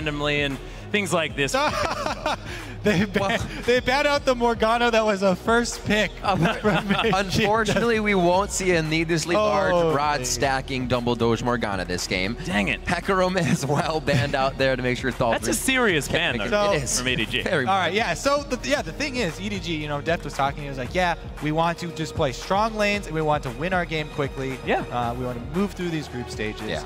randomly and things like this. They banned out the Morgana that was a first pick. Unfortunately, we won't see a needlessly large rod stacking Dumbledoge Morgana this game. Dang it. Hecarim as well banned out there to make sure Thaldrin. That's a serious ban, though, it is. from EDG. Very All right, yeah. So the thing is, EDG, you know, Deft was talking. He was like, yeah, we want to just play strong lanes and we want to win our game quickly. Yeah. We want to move through these group stages. Yeah.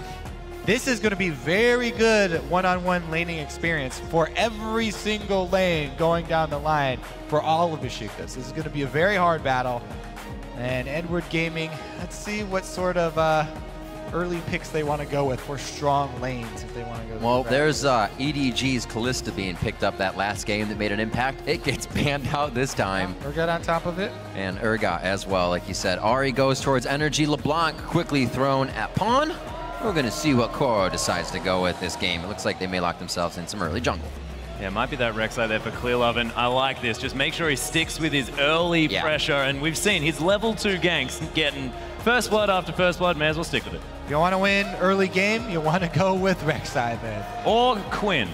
This is going to be very good one-on-one laning experience for every single lane going down the line for all of Beşiktaş. This is going to be a very hard battle. And Edward Gaming, let's see what sort of early picks they want to go with for strong lanes if they want to go. Well, there's EDG's Callista being picked up that last game that made an impact. It gets banned out this time. Urgot on top of it. And Urgot as well, like you said. Ahri goes towards Energy. LeBlanc quickly thrown at pawn. We're going to see what Koro decides to go with this game. It looks like they may lock themselves in some early jungle. Yeah, might be that Rek'Sai there for Clearlove, and I like this. Just make sure he sticks with his early pressure, and we've seen his level 2 ganks getting first blood after first blood. May as well stick with it. If you want to win early game, you want to go with Rek'Sai then. Or Quinn.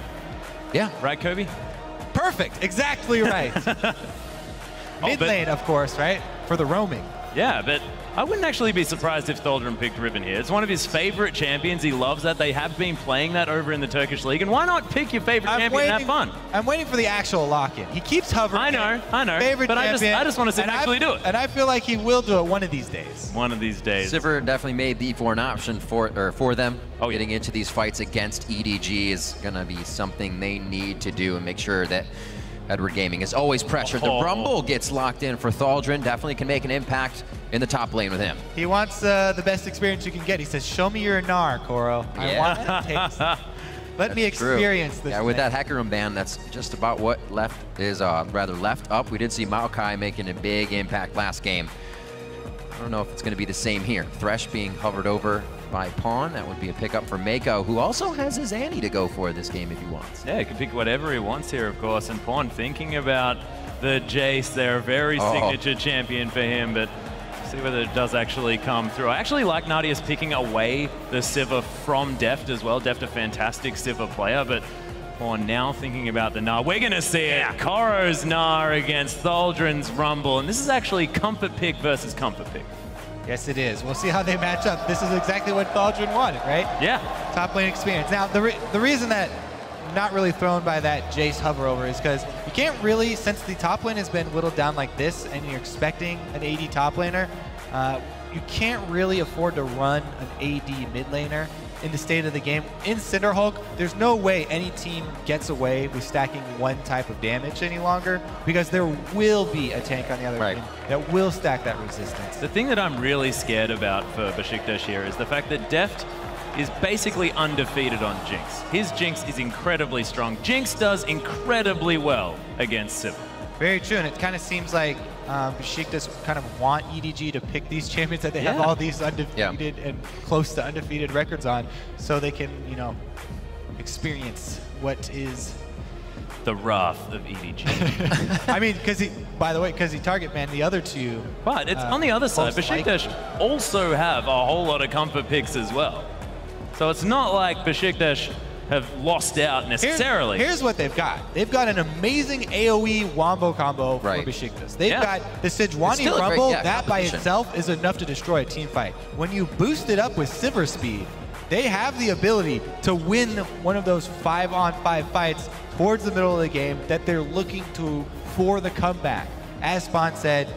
Yeah. Right, Kobe? Perfect. Exactly right. Mid lane, of course, right? For the roaming. Yeah, but I wouldn't actually be surprised if Thaldrin picked Riven here. It's one of his favorite champions. He loves that. They have been playing that over in the Turkish League. And why not pick your favorite champion and have fun? I'm waiting for the actual lock-in. He keeps hovering. I know. Favorite but champion, I just want to see him actually do it. And I feel like he will do it one of these days. One of these days. Sivir definitely made B4 an option for them. Getting into these fights against EDG is going to be something they need to do and make sure that Edward Gaming is always pressured. The Rumble gets locked in for Thaldrin. Definitely can make an impact in the top lane with him. He wants the best experience you can get. He says, show me your Gnar, Koro. I want to taste. Let me experience this. Yeah, with that Hecarim ban, that's just about what left is left up. We did see Maokai making a big impact last game. I don't know if it's going to be the same here. Thresh being hovered over by Pawn. That would be a pickup for Meiko, who also has his Annie to go for this game if he wants. Yeah, he can pick whatever he wants here, of course. And Pawn thinking about the Jace. They're a very signature champion for him, but see whether it does actually come through. I actually like Nardeus picking away the Sivir from Deft as well. Deft a fantastic Sivir player, but Pawn now thinking about the Gnar. We're going to see it. Koro's Gnar against Thaldrin's Rumble. And this is actually comfort pick versus comfort pick. Yes, it is. We'll see how they match up. This is exactly what Thaldrin wanted, right? Yeah. Top lane experience. Now, the reason that not really thrown by that Jace hover over is because you can't really, since the top lane has been whittled down like this and you're expecting an AD top laner, you can't really afford to run an AD mid laner in the state of the game. In Cinderhulk, there's no way any team gets away with stacking one type of damage any longer because there will be a tank on the other team that will stack that resistance. The thing that I'm really scared about for Beşiktaş here is the fact that Deft is basically undefeated on Jinx. His Jinx is incredibly strong. Jinx does incredibly well against Sivir. Very true, and it kind of seems like Beşiktaş kind of want EDG to pick these champions that they have all these undefeated and close to undefeated records on, so they can, you know, experience what is the wrath of EDG. I mean, by the way, because he target banned the other two. But it's on the other side. Beşiktaş also have a whole lot of comfort picks as well. So it's not like Beşiktaş have lost out necessarily. Here's what they've got. They've got an amazing AoE wombo combo for Beşiktaş. They've got the Sejuani Rumble. That by itself is enough to destroy a team fight. When you boost it up with Sivir speed, they have the ability to win one of those 5-on-5 fights towards the middle of the game that they're looking to for the comeback. As Spawn said,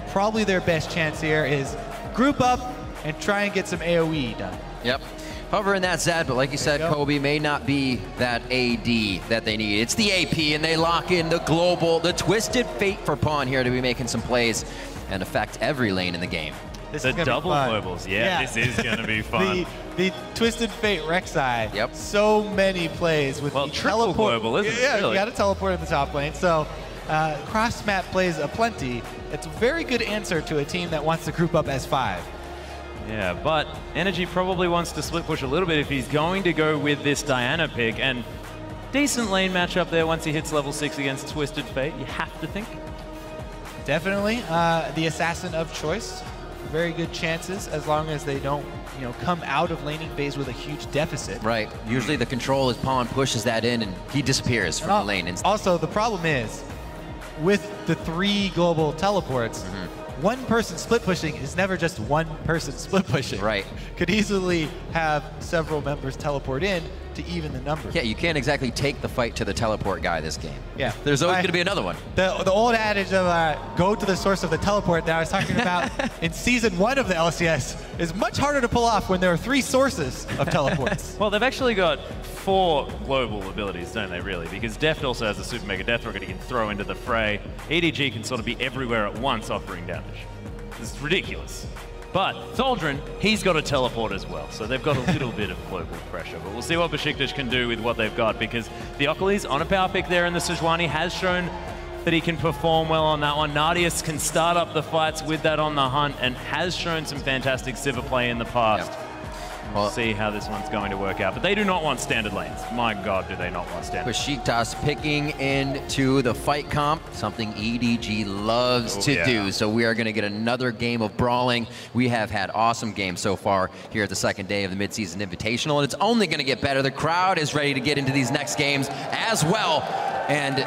probably their best chance here is group up and try and get some AoE done. Yep. Hover in that Zed, but like you said, Kobe may not be that AD that they need. It's the AP, and they lock in the global, the twisted fate for Pawn here to be making some plays and affect every lane in the game. This the double globals, this is going to be fun. the twisted fate Rek'Sai. Yep. So many plays with the triple global, isn't it? Yeah, really? You got to teleport in the top lane. So cross map plays aplenty. It's a very good answer to a team that wants to group up as 5. Yeah, but Energy probably wants to split push a little bit if he's going to go with this Diana pick. And decent lane matchup there once he hits level 6 against Twisted Fate, you have to think. Definitely the assassin of choice very good chances as long as they don't, you know, come out of laning phase with a huge deficit. Right. Usually the control is Pawn pushes that in and he disappears from the lane. Also, the problem is with the 3 global teleports, one person split pushing is never just one person split pushing. Right. Could easily have several members teleport in to even the numbers. Yeah, you can't exactly take the fight to the teleport guy this game. Yeah. There's always going to be another one. The old adage of go to the source of the teleport that I was talking about in Season 1 of the LCS is much harder to pull off when there are 3 sources of teleports. Well, they've actually got 4 global abilities, don't they, really? Because Deft also has a Super Mega Death Rocket he can throw into the fray. EDG can sort of be everywhere at once offering damage. It's ridiculous. But Thaldrin, he's got a teleport as well, so they've got a little bit of global pressure. But we'll see what Beşiktaş can do with what they've got, because Theokoles on a power pick there in the Sejuani has shown that he can perform well on that one. Nardeus can start up the fights with that on the hunt and has shown some fantastic Sivir play in the past. Yep. We'll see how this one's going to work out. But they do not want standard lanes. My God, do they not want standard. Beşiktaş picking into the fight comp, something EDG loves to do. So we are going to get another game of brawling. We have had awesome games so far here at the second day of the midseason invitational, and it's only going to get better. The crowd is ready to get into these next games as well. And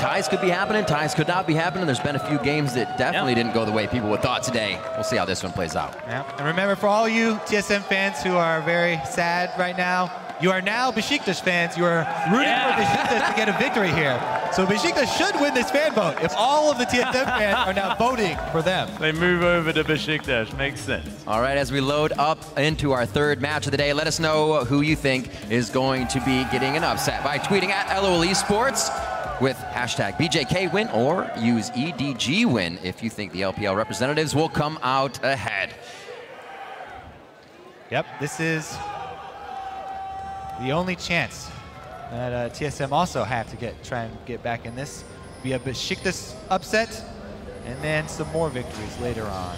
ties could be happening, ties could not be happening. There's been a few games that definitely didn't go the way people would thought today. We'll see how this one plays out. Yeah. And remember, for all you TSM fans who are very sad right now, you are now Beşiktaş fans. You are rooting for Beşiktaş to get a victory here. So Beşiktaş should win this fan vote if all of the TSM fans are now voting for them. They move over to Beşiktaş. Makes sense. All right, as we load up into our third match of the day, let us know who you think is going to be getting an upset by tweeting at LOL Esports with hashtag BJK win, or use EDG win if you think the LPL representatives will come out ahead. Yep, this is the only chance that TSM also have to try and get back in this via Beşiktaş upset, and then some more victories later on.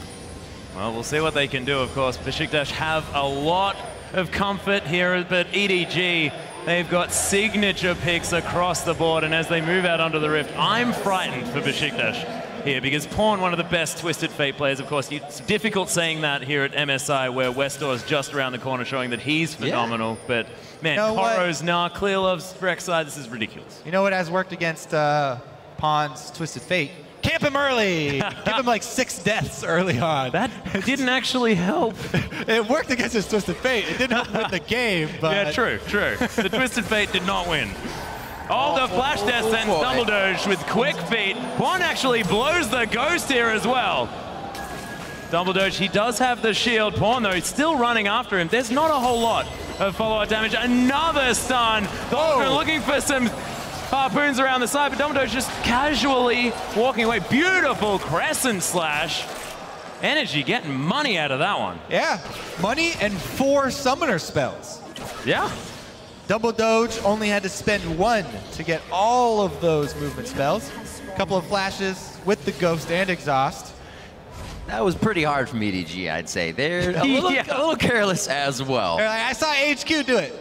Well, we'll see what they can do, of course. Beşiktaş have a lot of comfort here, but EDG, they've got signature picks across the board, and as they move out onto the Rift, I'm frightened for Beşiktaş here, because Pawn, one of the best Twisted Fate players, of course. It's difficult saying that here at MSI, where Westor is just around the corner showing that he's phenomenal, but man, you know Koro's Gnar, Clearlove's Rek'Sai, this is ridiculous. You know what has worked against Pawn's Twisted Fate? Camp him early! Give him like 6 deaths early on. That didn't actually help. It worked against his Twisted Fate. It didn't help win the game, but... Yeah, true. The Twisted Fate did not win. Oh, the flash death sends Dumbledoge with quick feet. One actually blows the ghost here as well. Dumbledoge, he does have the shield. Pawn, though, he's still running after him. There's not a whole lot of follow-up damage. Another stun. Thaldrin looking for some harpoons around the side, but Dumbledoge just casually walking away. Beautiful crescent slash. Energy getting money out of that one. Yeah, money and 4 summoner spells. Yeah. Dumbledoge only had to spend 1 to get all of those movement spells. A couple of flashes with the Ghost and Exhaust. That was pretty hard from EDG, I'd say. They're a little careless as well. They're like, I saw HQ do it.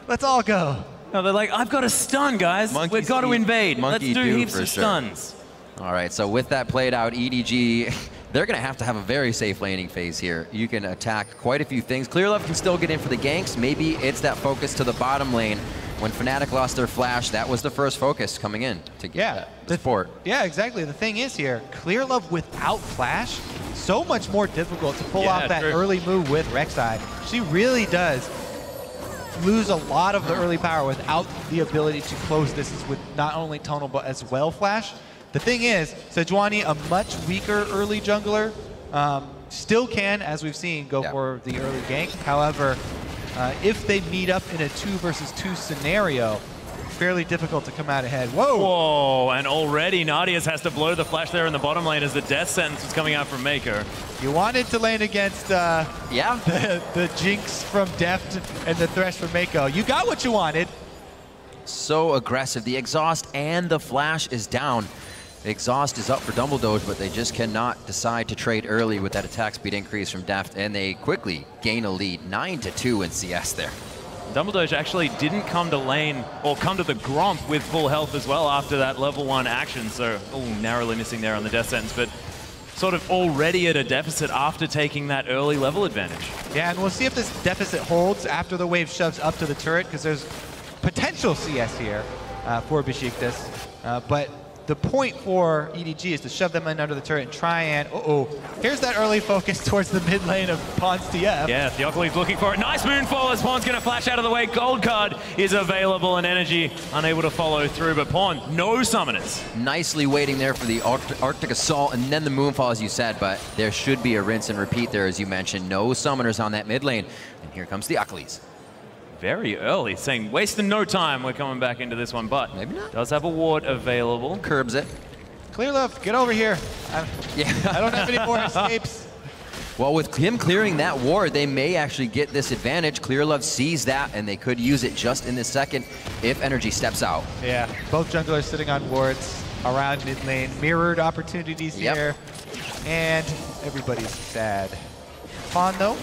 Let's all go. No, they're like, I've got a stun, guys. We've got to invade. Let's do heaps of stuns. All right, so with that played out, EDG, they're going to have a very safe laning phase here. You can attack quite a few things. Clearlove can still get in for the ganks. Maybe it's that focus to the bottom lane. When Fnatic lost their flash, that was the first focus coming in to get the support. Yeah, exactly. The thing is here, Clearlove without flash, so much more difficult to pull off that early move with Rek'Sai. She really does lose a lot of the early power without the ability to close this with not only tonal but as well flash. The thing is, Sejuani, a much weaker early jungler, still can, as we've seen, go for the early gank. However, if they meet up in a 2 versus 2 scenario, fairly difficult to come out ahead. Whoa! Whoa, and already Nardeus has to blow the flash there in the bottom lane as the death sentence is coming out from Meiko. You wanted to lane against the Jinx from Deft and the Thresh from Meiko. You got what you wanted. So aggressive. The exhaust and the flash is down. The exhaust is up for Dumbledoge, but they just cannot decide to trade early with that attack speed increase from Deft, and they quickly gain a lead, 9-2 in CS there. Dumbledoge actually didn't come to lane, or come to the Gromp with full health as well after that level 1 action, so narrowly missing there on the death sentence, but sort of already at a deficit after taking that early level advantage. Yeah, and we'll see if this deficit holds after the wave shoves up to the turret, because there's potential CS here for Beşiktaş. But the point for EDG is to shove them in under the turret and try and, here's that early focus towards the mid lane of Pawn's TF. Yeah, Theokoles looking for it. Nice moonfall as Pawn's going to flash out of the way. Gold card is available and Energy unable to follow through, but Pawn, no summoners. Nicely waiting there for the Arctic Assault and then the moonfall, as you said, but there should be a rinse and repeat there, as you mentioned. No summoners on that mid lane. And here comes Theokoles. Very early, saying wasting no time. We're coming back into this one, but maybe not. Does have a ward available. Curbs it. Clearlove, get over here. I don't have any more escapes. Well, with him clearing that ward, they may actually get this advantage. Clearlove sees that, and they could use it just in this second if Energy steps out. Yeah, both junglers sitting on wards around mid lane. Mirrored opportunities here, and everybody's sad. Pawn, though.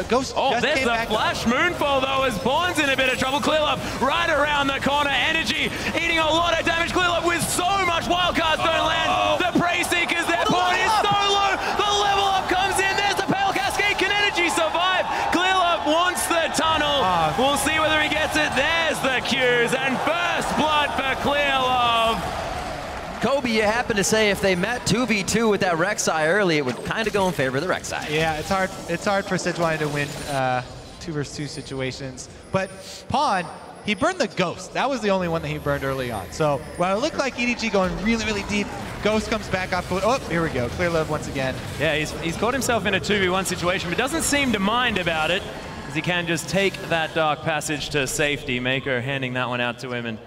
Ghost just there's came the back flash moonfall though, as Pawn's in a bit of trouble. Clearlove right around the corner. Energy eating a lot of damage. Clearlove with so much wildcards don't land. The Prey Seekers there. Pawn is so low. The level up comes in. There's the Pale Cascade. Can Energy survive? Clearlove wants the tunnel. We'll see whether he gets it. There's the Qs and first blood for Clearlove. Kobe, you happen to say if they met 2v2 with that Rek'Sai early, it would kind of go in favor of the Rek'Sai. Yeah, it's hard for Sejuani to win 2 versus 2 situations. But Pawn, he burned the Ghost. That was the only one that he burned early on. So while it looked like EDG going really, really deep, Ghost comes back off. Oh, here we go. Clearlove once again. Yeah, he's caught himself in a 2v1 situation, but doesn't seem to mind about it, because he can just take that Dark Passage to safety. Meiko handing that one out to him,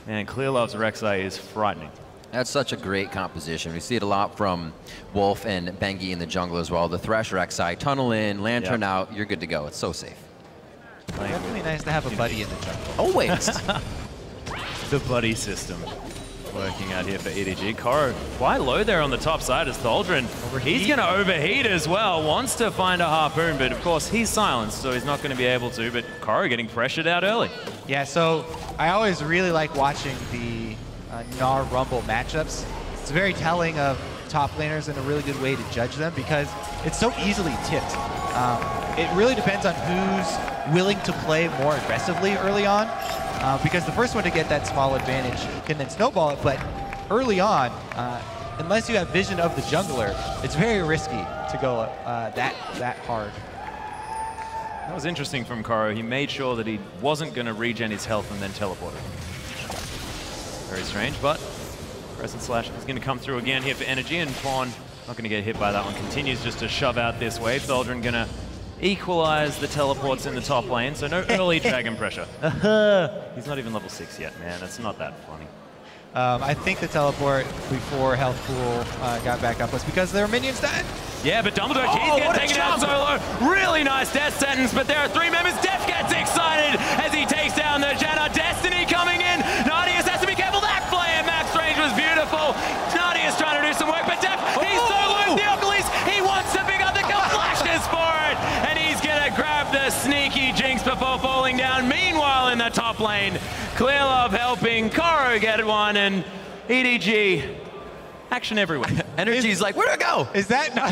and Clearlove's Rek'Sai is frightening. That's such a great composition. We see it a lot from Wolf and Bengi in the jungle as well. The Thresh Rek'Sai, tunnel in, lantern out, you're good to go. It's so safe. Definitely nice to have a buddy in the jungle. Always. The buddy system working out here for EDG. Koro quite low there on the top side as Thaldrin. He's going to overheat as well. Wants to find a harpoon, but of course he's silenced, so he's not going to be able to. But Koro getting pressured out early. Yeah, so I always really like watching the Gnar Rumble matchups. It's very telling of top laners and a really good way to judge them because it's so easily tipped. It really depends on who's willing to play more aggressively early on, because the first one to get that small advantage can then snowball it, but early on, unless you have vision of the jungler, it's very risky to go that hard. That was interesting from Koro. He made sure that he wasn't going to regen his health and then teleported. Very strange, but Crescent Slash is going to come through again here for Energy, and Pawn not going to get hit by that one. Continues just to shove out this wave. Thaldrin going to equalize the teleports in the top lane, so no early dragon pressure. He's not even level 6 yet, man. That's not that funny. I think the teleport before Health Pool got back up was because there were minions dead. Yeah, but Dumbledoge, he's getting taken out solo. Really nice death sentence, but there are 3 members. Deft gets excited as he takes down the Janna. Destiny coming in. Nardeus has to be careful. That flare max range was beautiful. Nardeus trying to do some work, but Deft, he's soloed Theokoles. He wants to pick up the kill, flashes for it, and he's going to grab the sneaky Jinx before falling down. Meanwhile, in the top lane, Clearlove helping Koro get one, and EDG, action everywhere. Energy's like, where'd it go? Is that not?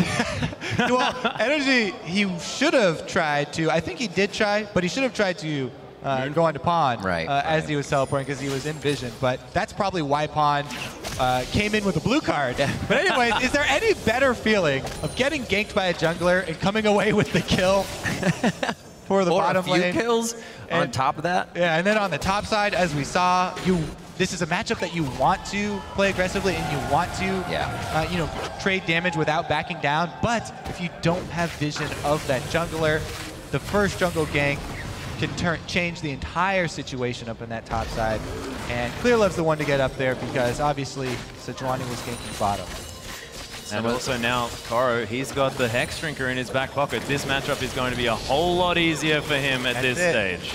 Well, Energy, he should have tried to, I think he did try, but he should have tried to go on to Pawn as he was teleporting because he was in vision. But that's probably why Pawn came in with a blue card. But anyways, is there any better feeling of getting ganked by a jungler and coming away with the kill for the bottom lane? A few kills on top of that? Yeah, and then on the top side, as we saw, this is a matchup that you want to play aggressively and you want to, trade damage without backing down. But if you don't have vision of that jungler, the first jungle gank can change the entire situation up in that top side. And Clearlove's the one to get up there because obviously Sejuani was ganking bottom. And also now Koro, he's got the Hex Drinker in his back pocket. This matchup is going to be a whole lot easier for him at this stage.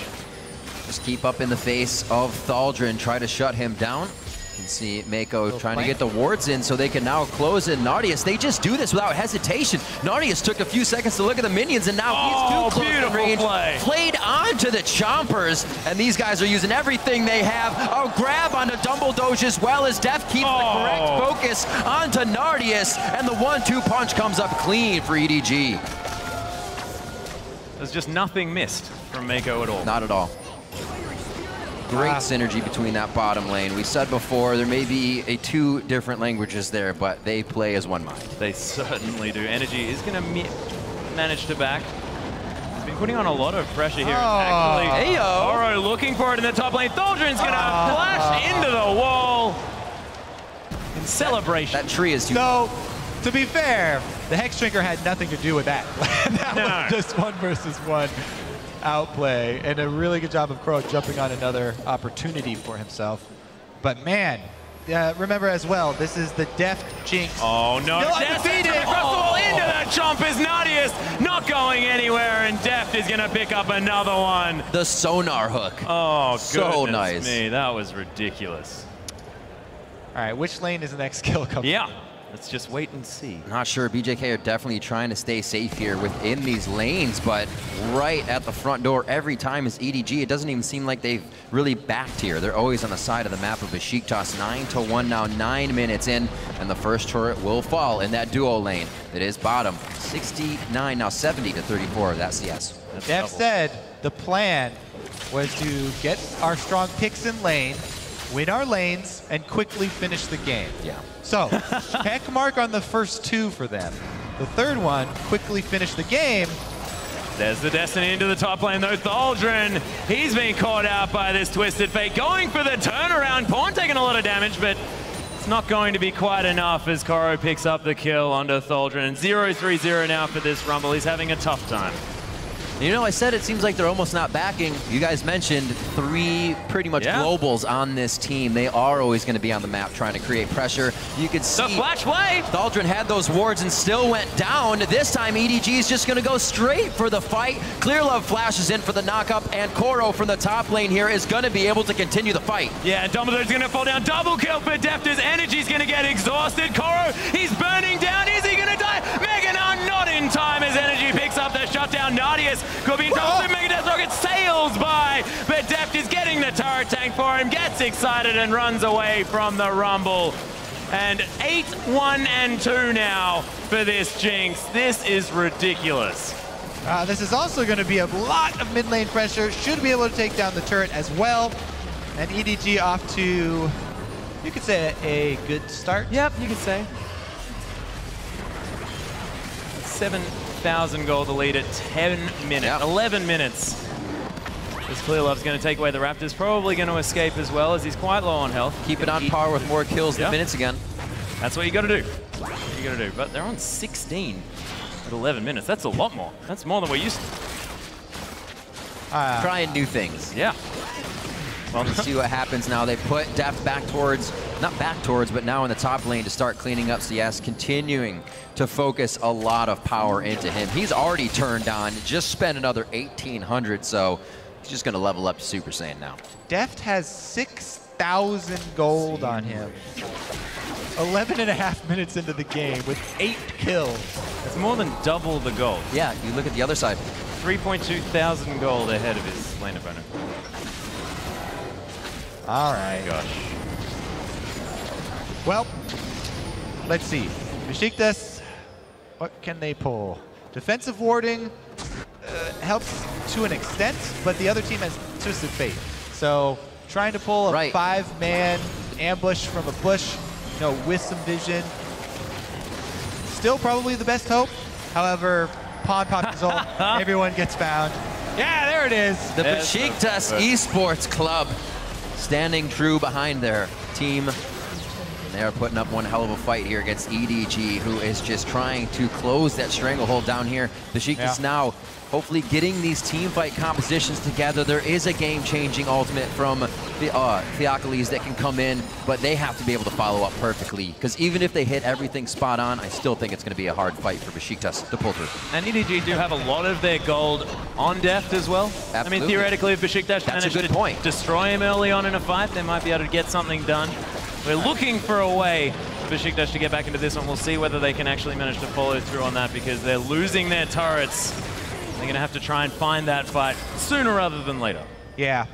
Just keep up in the face of Thaldrin, try to shut him down. You can see Meiko trying to get the wards in so they can now close in. Nardeus, they just do this without hesitation. Nardeus took a few seconds to look at the minions, and now he's too close to range. Played onto the chompers, and these guys are using everything they have. A grab onto Dumbledoge as well as Deft keeps the correct focus onto Nardeus, and the 1-2 punch comes up clean for EDG. There's just nothing missed from Meiko at all. Not at all. Great synergy between that bottom lane. We said before, there may be two different languages there, but they play as one mind. They certainly do. Energy is going to manage to back. He's been putting on a lot of pressure here. Actually, Oro looking for it in the top lane. Thaldrin's going to flash into the wall in celebration. That tree is too... So, to be fair, the Hex Drinker had nothing to do with that. That was just 1 versus 1. Outplay, and a really good job of Crow jumping on another opportunity for himself. But man, remember as well, this is the Deft Jinx. Oh no, defeated! Across the wall into that chomp is Nardeus, not going anywhere, and Deft is gonna pick up another one. The sonar hook. Oh, so nice. Me, that was ridiculous. All right, which lane is the next kill coming? Yeah. Let's just wait and see. Not sure. BJK are definitely trying to stay safe here within these lanes, but right at the front door every time is EDG. It doesn't even seem like they've really backed here. They're always on the side of the map of Beşiktaş. 9-1 now, 9 minutes in, and the first turret will fall in that duo lane. It is bottom. 69 now, 70-34. That's yes. Deft said the plan was to get our strong picks in lane, win our lanes, and quickly finish the game. Yeah. So, check mark on the first 2 for them. The third one, quickly finish the game. There's the Destiny into the top lane though. Thaldrin, he's been caught out by this Twisted Fate. Going for the turnaround. Pawn taking a lot of damage, but it's not going to be quite enough as Koro picks up the kill onto Thaldrin. 0-3-0 now for this Rumble. He's having a tough time. You know, I said it seems like they're almost not backing. You guys mentioned 3 pretty much globals on this team. They are always going to be on the map trying to create pressure. You could see the flash play. Thaldrin had those wards and still went down. This time EDG is just going to go straight for the fight. Clearlove flashes in for the knockup, and Koro from the top lane here is going to be able to continue the fight. Yeah, and Dumbledoge's going to fall down. Double kill for Deft. His energy's going to get exhausted. Koro, he's burning down. Is he going to die? Meganar not in time as energy picks up the shutdown. Nardeus could be in trouble. Mega Death Rocket sails by, but Deft is getting the turret tank for him, gets excited and runs away from the Rumble. And 8-1-2 now for this Jinx. This is ridiculous. This is also going to be a lot of mid lane pressure. Should be able to take down the turret as well. And EDG off to, you could say, a good start. Yep, you could say. 7,000 gold to lead at 10 minutes, 11 minutes. This Clearlove's going to take away the Raptors, probably going to escape as well as he's quite low on health. Keep it on par with more kills than minutes again. That's what you got to do. That's what you got to do. But they're on 16 at 11 minutes. That's a lot more. That's more than we're used to. Trying new things. Yeah. Well, let's see what happens now. They put Deft back towards, not back towards, but now in the top lane to start cleaning up CS, continuing to focus a lot of power into him. He's already turned on, just spent another 1,800, so he's just going to level up to Super Saiyan now. Deft has 6,000 gold on him. 11.5 minutes into the game with 8 kills. It's more than double the gold. Yeah, you look at the other side. 3.2 thousand gold ahead of his lane opponent. All right. Gosh. Well, let's see. Beşiktaş, what can they pull? Defensive warding helps to an extent, but the other team has Twisted Fate. So trying to pull a 5-man ambush from a bush, you know, with some vision. Still probably the best hope. However, pawn pop is old. Everyone gets found. Yeah, there it is. The Beşiktaş Esports Club standing true behind their team. They are putting up one hell of a fight here against EDG, who is just trying to close that stranglehold down here. Beşiktaş now hopefully getting these team fight compositions together. There is a game-changing ultimate from the Theokoles that can come in, but they have to be able to follow up perfectly, because even if they hit everything spot on, I still think it's going to be a hard fight for Beşiktaş to pull through. And EDG do have a lot of their gold on Deft as well. Absolutely. I mean, theoretically, if Beşiktaş managed to destroy him early on in a fight, they might be able to get something done. We're looking for a way for Beşiktaş to get back into this one. We'll see whether they can actually manage to follow through on that because they're losing their turrets. They're going to have to try and find that fight sooner rather than later. Yeah.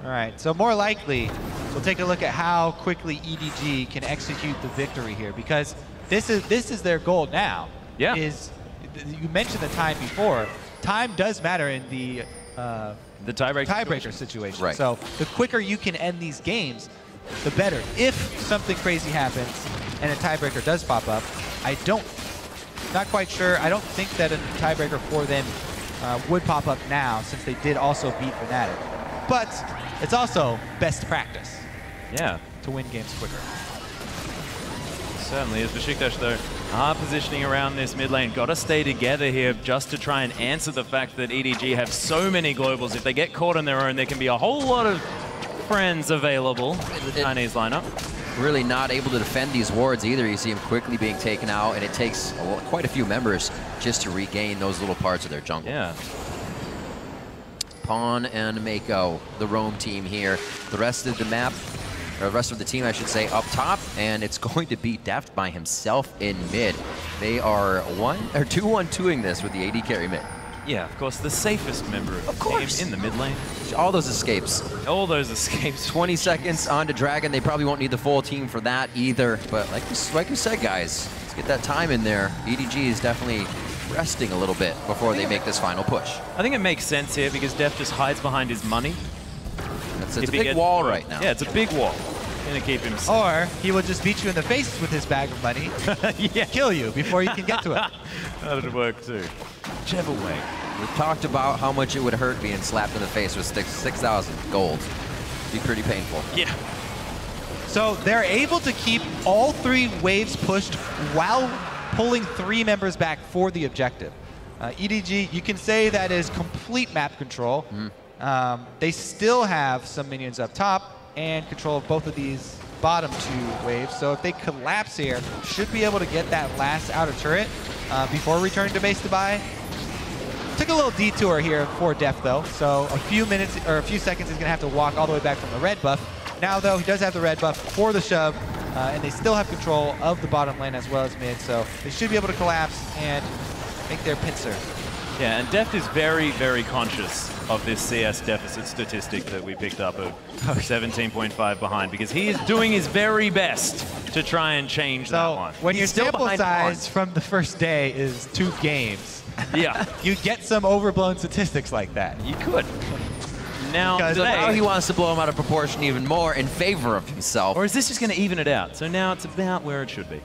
All right. So more likely, we'll take a look at how quickly EDG can execute the victory here because this is their goal now. Yeah. You mentioned the time before. Time does matter in the tiebreaker situation. Right. So the quicker you can end these games, the better. If something crazy happens and a tiebreaker does pop up, not quite sure. I don't think that a tiebreaker for them would pop up now since they did also beat Fnatic. But it's also best practice. Yeah. To win games quicker. Certainly is. Beşiktaş, though, are positioning around this mid lane. Got to stay together here just to try and answer the fact that EDG have so many globals. If they get caught on their own, there can be a whole lot of friends available in the Chinese lineup. Really not able to defend these wards either. You see him quickly being taken out, and it takes quite a few members just to regain those little parts of their jungle. Yeah. Pawn and Meiko, the roam team here. The rest of the map, or the rest of the team, I should say, up top, and it's going to be Deft by himself in mid. They are 2-1-2ing this with the AD carry mid. Yeah, of course, the safest member of the team in the mid lane. All those escapes. All those escapes. 20 seconds onto Dragon. They probably won't need the full team for that either. But like you said, guys, let's get that time in there. EDG is definitely resting a little bit before they make this final push. I think it makes sense here because Deft just hides behind his money. It's a big wall right now. Yeah, it's a big wall. Gonna keep him safe. Or he will just beat you in the face with his bag of money and kill you before you can get to it. That would work too. Whichever way. We talked about how much it would hurt being slapped in the face with 6,000 gold. Be pretty painful. Yeah. So they're able to keep all 3 waves pushed while pulling 3 members back for the objective. EDG, you can say that is complete map control. They still have some minions up top and control of both of these bottom 2 waves. So if they collapse here, should be able to get that last outer turret before returning to base to buy. Took a little detour here for Deft though, so a few minutes or a few seconds he's gonna have to walk all the way back from the red buff. Now though, he does have the red buff for the shove, and they still have control of the bottom lane as well as mid, so they should be able to collapse and make their pincer. Yeah, and Deft is very, very conscious of this CS deficit statistic that we picked up of 17.5 behind because he is doing his very best to try and change that one. When your sample size from the first day is 2 games, yeah, you get some overblown statistics like that. You could. Now, now he wants to blow him out of proportion even more in favor of himself. Or is this just going to even it out? So now it's about where it should be.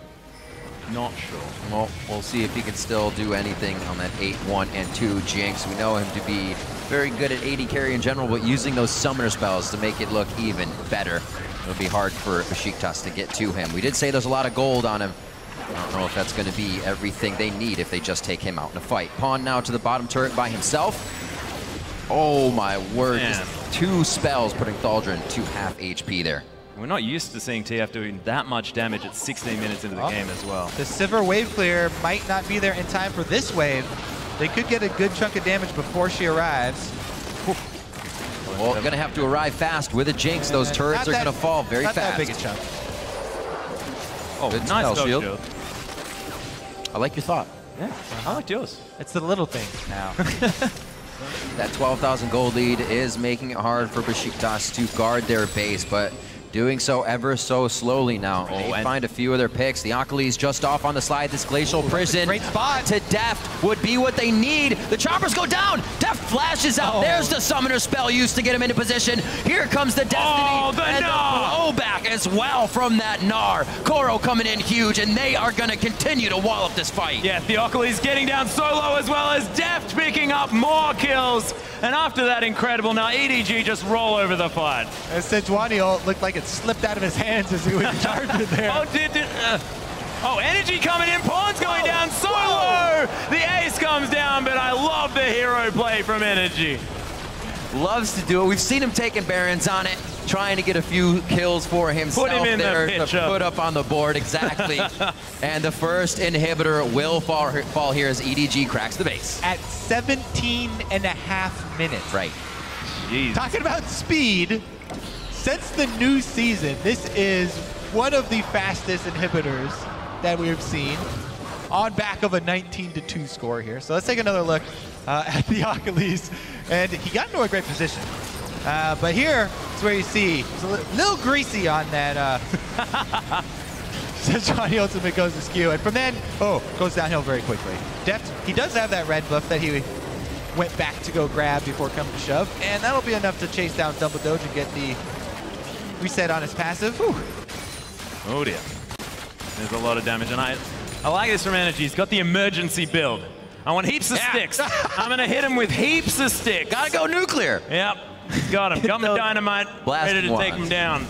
Not sure. Well, we'll see if he can still do anything on that 8-1 and 2 Jinx. We know him to be very good at AD carry in general, but using those summoner spells to make it look even better. It'll be hard for Beşiktaş to get to him. We did say there's a lot of gold on him. I don't know if that's going to be everything they need if they just take him out in a fight. Pawn now to the bottom turret by himself. Oh my word, just 2 spells putting Thaldrin to half HP there. We're not used to seeing TF doing that much damage at 16 minutes into the game as well. The Sivir wave clear might not be there in time for this wave. They could get a good chunk of damage before she arrives. Well, going to have to arrive fast with a Jinx. Those turrets are going to fall very fast. Not that big a chunk. Oh, good nice spell shield. I like your thought. Yeah, I like yours. It's the little things now. That 12,000 gold lead is making it hard for Beşiktaş to guard their base, but doing so ever so slowly now. They find a few of their picks. The Theokoles just off on the slide. This Glacial Prison great spot to Deft would be what they need. The choppers go down. Deft flashes out. There's the summoner spell used to get him into position. Here comes the Destiny. Oh, the and Gnar! the blowback as well from that Gnar. Koro coming in huge, and they are going to continue to wall up this fight. Yeah, Theokoles getting down solo as well as Deft picking up more kills. And after that incredible, now EDG just roll over the fight. Sejuani looked like it slipped out of his hands as he was charging there. Oh, energy coming in. Pawn's going down solo. The ace comes down, but I love the hero play from Energy. Loves to do it. We've seen him taking Barons on it, trying to get a few kills for himself. Put him in there the to put up on the board, exactly. And the first inhibitor will fall here as EDG cracks the base. At 17.5 minutes. Right. Jeez. Talking about speed, since the new season, this is one of the fastest inhibitors that we've seen on back of a 19-2 score here. So let's take another look at Theokoles, and he got into a great position. But here is where you see it's a little greasy on that Sejuani ultimate goes to skew, and from then, goes downhill very quickly. Deft, he does have that red buff that he went back to go grab before coming to shove, and that'll be enough to chase down Dumbledoge and get the reset on his passive. Whew. Oh dear. There's a lot of damage, and I like this from Energy. He's got the emergency build. I want heaps of sticks. I'm going to hit him with heaps of sticks. Gotta go nuclear. Yep. Got him. Got the dynamite. Ready to take him down.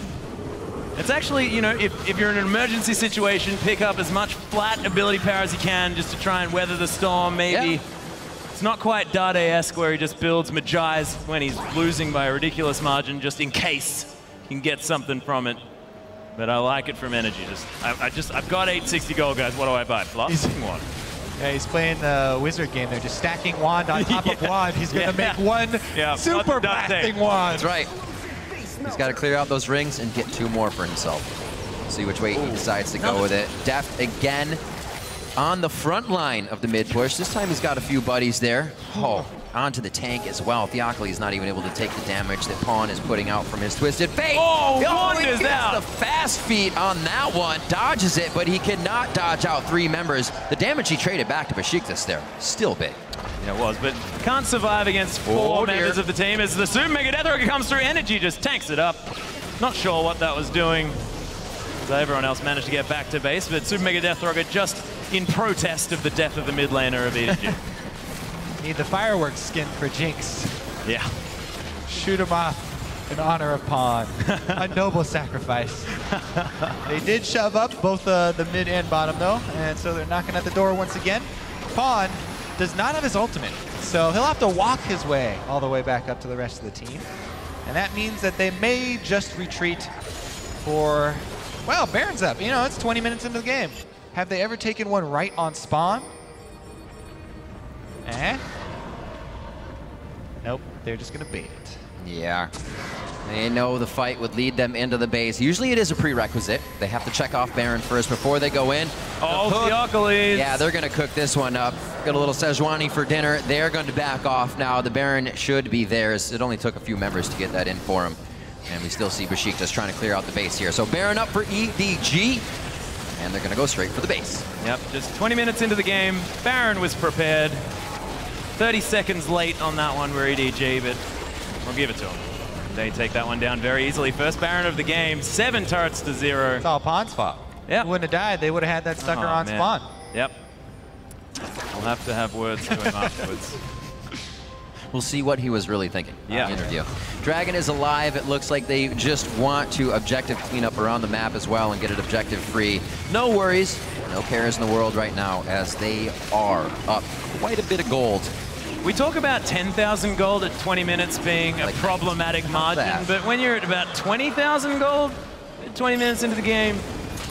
It's actually, you know, if you're in an emergency situation, pick up as much flat ability power as you can just to try and weather the storm, maybe. Yeah. It's not quite Dade-esque where he just builds Magi's when he's losing by a ridiculous margin just in case he can get something from it. But I like it from Energy. I've got 860 gold, guys. What do I buy? Blasting Wand. Yeah, he's playing the wizard game. They're just stacking wand on top of wand. He's going to make one super blasting wand. That's right. He's got to clear out those rings and get 2 more for himself. See which way he decides to go with it. Deft again on the front line of the mid push. This time he's got a few buddies there. Onto the tank as well. Theokoles not even able to take the damage that Pawn is putting out from his Twisted Fate. Wand is out. The fast feet on that one. Dodges it, but he cannot dodge out 3 members. The damage he traded back to Beşiktaş there, still big. Yeah, it was, but can't survive against 4 members of the team as the Super Mega Death Rocket comes through. Energy just tanks it up. Not sure what that was doing. So everyone else managed to get back to base, but Super Mega Death Rocket just in protest of the death of the mid laner of EDG. Need the fireworks skin for Jinx. Yeah. Shoot him off in honor of Pawn. A noble sacrifice. They did shove up both the mid and bottom though, and so they're knocking at the door once again. Pawn does not have his ultimate, so he'll have to walk his way all the way back up to the rest of the team. And that means that they may just retreat for, well, Baron's up. You know, it's 20 minutes into the game. Have they ever taken one right on spawn? Nope, they're just gonna bait it. Yeah. They know the fight would lead them into the base. Usually it is a prerequisite. They have to check off Baron first before they go in. Theokoles. Yeah, they're going to cook this one up. Got a little Sejuani for dinner. They're going to back off now. The Baron should be theirs. It only took a few members to get that in for him. And we still see Beşiktaş trying to clear out the base here. So Baron up for EDG. And they're going to go straight for the base. Yep, just 20 minutes into the game. Baron was prepared. 30 seconds late on that one for EDG, but we'll give it to him. They take that one down very easily. First Baron of the game, 7 turrets to 0. It's all Pawn's fault. Yeah. He wouldn't have died. They would have had that sucker on spawn. Yep. We'll have to have words to him afterwards. We'll see what he was really thinking in the interview. Dragon is alive. It looks like they just want to objective clean up around the map as well and get it objective free. No worries, no cares in the world right now as they are up quite a bit of gold. We talk about 10,000 gold at 20 minutes being a problematic margin, but when you're at about 20,000 gold at 20 minutes into the game,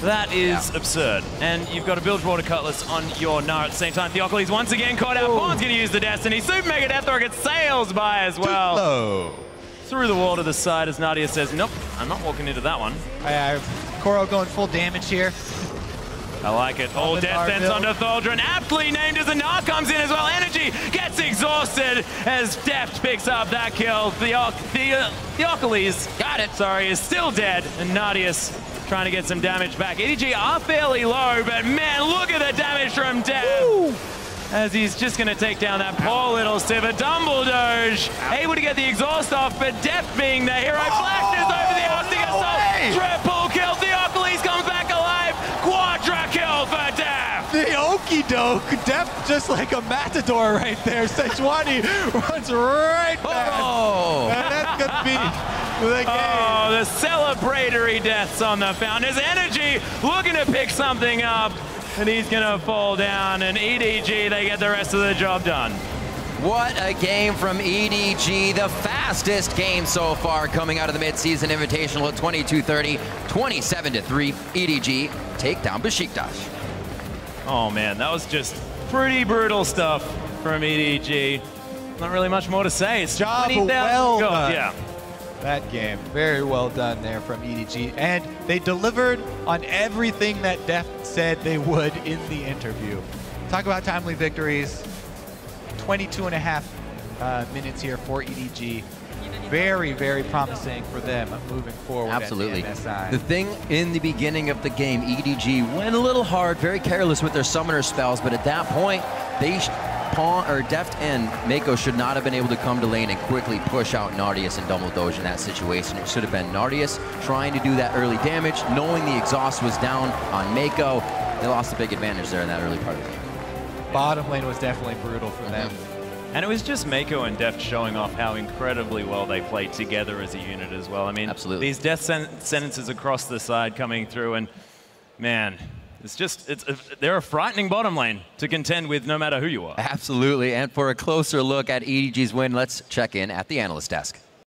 that is absurd. And you've got a build Water Cutlass on your Gnar at the same time. Theokoles once again caught out. Pawn's going to use the Destiny. Super Mega Death Rocket sails by as well. Through the wall to the side as Nardeus says, nope, I'm not walking into that one. Koro going full damage here. I like it. All death ends onto Thaldrin. Aptly named as the Gnar comes in as well. Energy gets exhausted as Deft picks up that kill. Theokoles, got it, sorry, is still dead. And Nardeus trying to get some damage back. EDG are fairly low, but man, look at the damage from Deft. As he's just going to take down that poor little Sivir. Dumbledoge able to get the exhaust off, but Deft being the hero flashes over the Arctic Assault. Triple kill. Theokoles comes back alive. Quadra kill for Deft. The okie doke. Deft just like a matador right there. Sejuani runs right back. And that's going to be the game. The celebratory deaths on the Founders. Energy looking to pick something up. And he's going to fall down, and EDG, they get the rest of the job done. What a game from EDG, the fastest game so far coming out of the midseason invitational at 22:30, 27-3. EDG take down Beşiktaş. Oh man, that was just pretty brutal stuff from EDG. Not really much more to say. It's job well done. Yeah. that game. Very well done there from EDG. And they delivered on everything that Deft said they would in the interview. Talk about timely victories. 22.5 minutes here for EDG. Very, very promising for them moving forward. Absolutely. At the MSI. The thing in the beginning of the game, EDG went a little hard, very careless with their summoner spells, but at that point, Deft and Meiko should not have been able to come to lane and quickly push out Nardeus and Dumbledoge in that situation. It should have been Nardeus trying to do that early damage, knowing the exhaust was down on Meiko. They lost a big advantage there in that early part of the game. Bottom lane was definitely brutal for them. And it was just Meiko and Deft showing off how incredibly well they played together as a unit as well. I mean, absolutely. These death sentences across the side coming through, and man, they're a frightening bottom lane to contend with no matter who you are. Absolutely, and for a closer look at EDG's win, let's check in at the analyst desk.